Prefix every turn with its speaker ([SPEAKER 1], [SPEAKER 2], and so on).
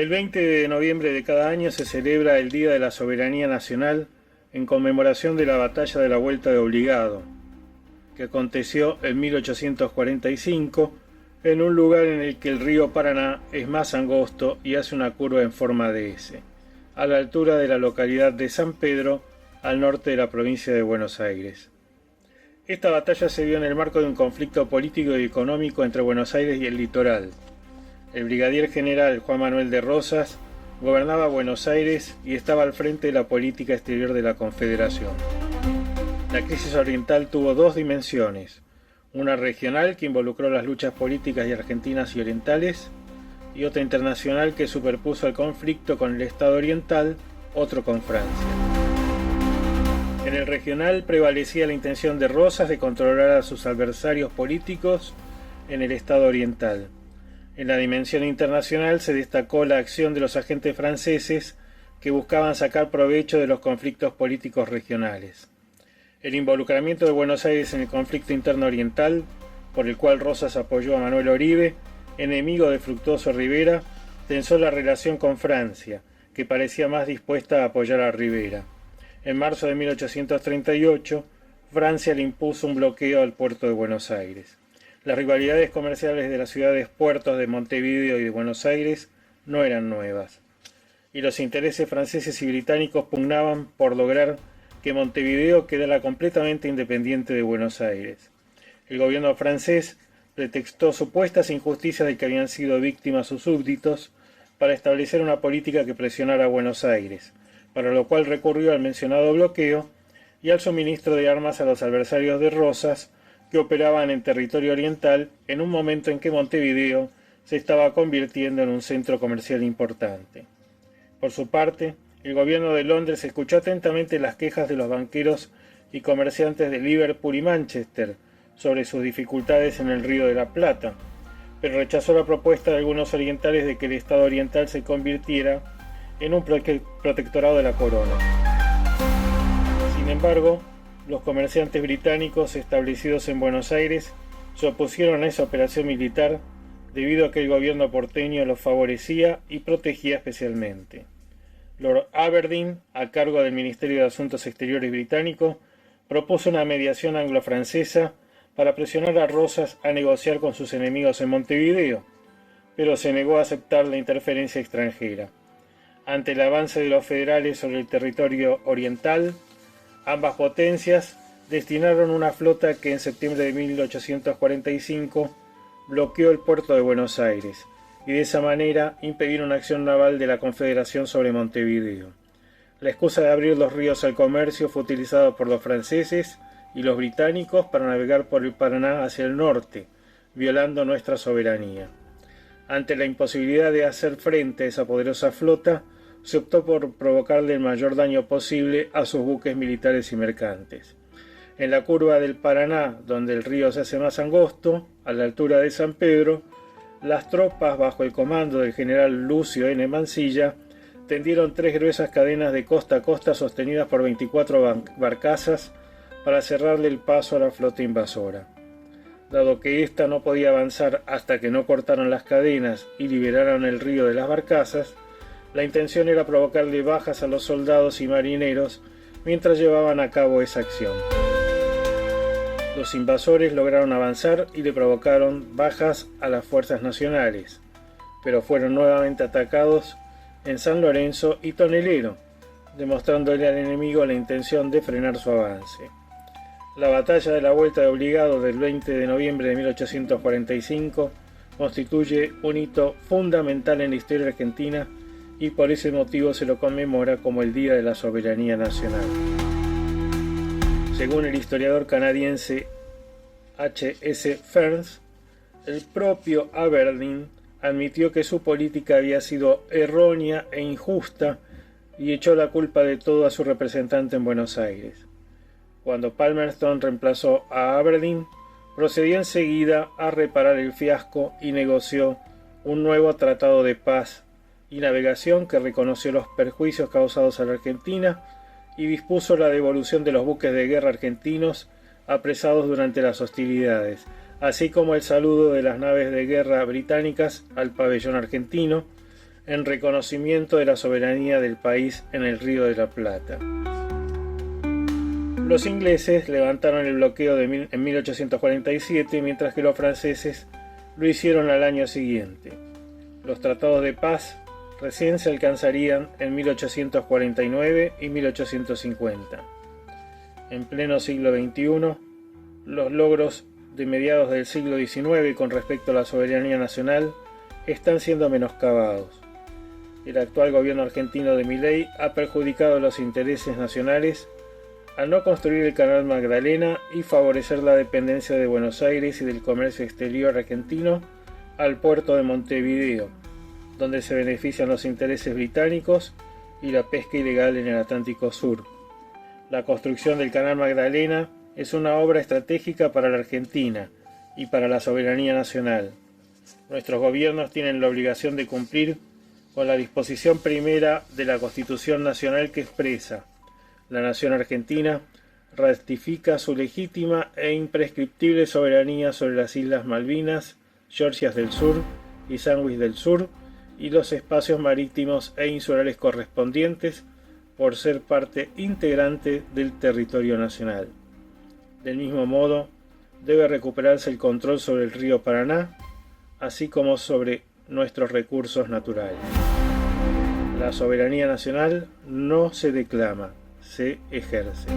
[SPEAKER 1] El 20 de noviembre de cada año se celebra el Día de la Soberanía Nacional en conmemoración de la Batalla de la Vuelta de Obligado, que aconteció en 1845 en un lugar en el que el río Paraná es más angosto y hace una curva en forma de S, a la altura de la localidad de San Pedro, al norte de la provincia de Buenos Aires. Esta batalla se dio en el marco de un conflicto político y económico entre Buenos Aires y el litoral. El brigadier general Juan Manuel de Rosas gobernaba Buenos Aires y estaba al frente de la política exterior de la Confederación. La crisis oriental tuvo dos dimensiones, una regional que involucró las luchas políticas de argentinas y orientales, y otra internacional que superpuso el conflicto con el Estado oriental, otro con Francia. En el regional prevalecía la intención de Rosas de controlar a sus adversarios políticos en el Estado oriental. En la dimensión internacional se destacó la acción de los agentes franceses que buscaban sacar provecho de los conflictos políticos regionales. El involucramiento de Buenos Aires en el conflicto interno oriental, por el cual Rosas apoyó a Manuel Oribe, enemigo de Fructuoso Rivera, tensó la relación con Francia, que parecía más dispuesta a apoyar a Rivera. En marzo de 1838, Francia le impuso un bloqueo al puerto de Buenos Aires. Las rivalidades comerciales de las ciudades puertos de Montevideo y de Buenos Aires no eran nuevas, y los intereses franceses y británicos pugnaban por lograr que Montevideo quedara completamente independiente de Buenos Aires. El gobierno francés pretextó supuestas injusticias de que habían sido víctimas sus súbditos para establecer una política que presionara a Buenos Aires, para lo cual recurrió al mencionado bloqueo y al suministro de armas a los adversarios de Rosas que operaban en territorio oriental en un momento en que Montevideo se estaba convirtiendo en un centro comercial importante. Por su parte, el gobierno de Londres escuchó atentamente las quejas de los banqueros y comerciantes de Liverpool y Manchester sobre sus dificultades en el Río de la Plata, pero rechazó la propuesta de algunos orientales de que el Estado oriental se convirtiera en un protectorado de la corona. Sin embargo, los comerciantes británicos establecidos en Buenos Aires se opusieron a esa operación militar debido a que el gobierno porteño los favorecía y protegía especialmente. Lord Aberdeen, a cargo del Ministerio de Asuntos Exteriores británico, propuso una mediación anglo-francesa para presionar a Rosas a negociar con sus enemigos en Montevideo, pero se negó a aceptar la interferencia extranjera. Ante el avance de los federales sobre el territorio oriental, ambas potencias destinaron una flota que en septiembre de 1845 bloqueó el puerto de Buenos Aires y de esa manera impidieron una acción naval de la Confederación sobre Montevideo. La excusa de abrir los ríos al comercio fue utilizada por los franceses y los británicos para navegar por el Paraná hacia el norte, violando nuestra soberanía. Ante la imposibilidad de hacer frente a esa poderosa flota, se optó por provocarle el mayor daño posible a sus buques militares y mercantes. En la curva del Paraná, donde el río se hace más angosto, a la altura de San Pedro, las tropas, bajo el comando del general Lucio N. Mansilla, tendieron 3 gruesas cadenas de costa a costa sostenidas por 24 barcazas para cerrarle el paso a la flota invasora. Dado que ésta no podía avanzar hasta que no cortaran las cadenas y liberaran el río de las barcazas, la intención era provocarle bajas a los soldados y marineros mientras llevaban a cabo esa acción. Los invasores lograron avanzar y le provocaron bajas a las fuerzas nacionales, pero fueron nuevamente atacados en San Lorenzo y Tonelero, demostrándole al enemigo la intención de frenar su avance. La batalla de la Vuelta de Obligado del 20 de noviembre de 1845 constituye un hito fundamental en la historia argentina y por ese motivo se lo conmemora como el Día de la Soberanía Nacional. Según el historiador canadiense H.S. Fearns, el propio Aberdeen admitió que su política había sido errónea e injusta y echó la culpa de todo a su representante en Buenos Aires. Cuando Palmerston reemplazó a Aberdeen, procedió enseguida a reparar el fiasco y negoció un nuevo tratado de paz y navegación que reconoció los perjuicios causados a la Argentina y dispuso la devolución de los buques de guerra argentinos apresados durante las hostilidades, así como el saludo de las naves de guerra británicas al pabellón argentino, en reconocimiento de la soberanía del país en el Río de la Plata. Los ingleses levantaron el bloqueo en 1847, mientras que los franceses lo hicieron al año siguiente. Los tratados de paz recién se alcanzarían en 1849 y 1850. En pleno siglo XXI, los logros de mediados del siglo XIX con respecto a la soberanía nacional están siendo menoscabados. El actual gobierno argentino de Milei ha perjudicado los intereses nacionales al no construir el Canal Magdalena y favorecer la dependencia de Buenos Aires y del comercio exterior argentino al puerto de Montevideo, donde se benefician los intereses británicos y la pesca ilegal en el Atlántico Sur. La construcción del Canal Magdalena es una obra estratégica para la Argentina y para la soberanía nacional. Nuestros gobiernos tienen la obligación de cumplir con la disposición primera de la Constitución Nacional que expresa: la nación argentina ratifica su legítima e imprescriptible soberanía sobre las Islas Malvinas, Georgias del Sur y Sandwich del Sur y los espacios marítimos e insulares correspondientes por ser parte integrante del territorio nacional. Del mismo modo, debe recuperarse el control sobre el río Paraná, así como sobre nuestros recursos naturales. La soberanía nacional no se declama, se ejerce.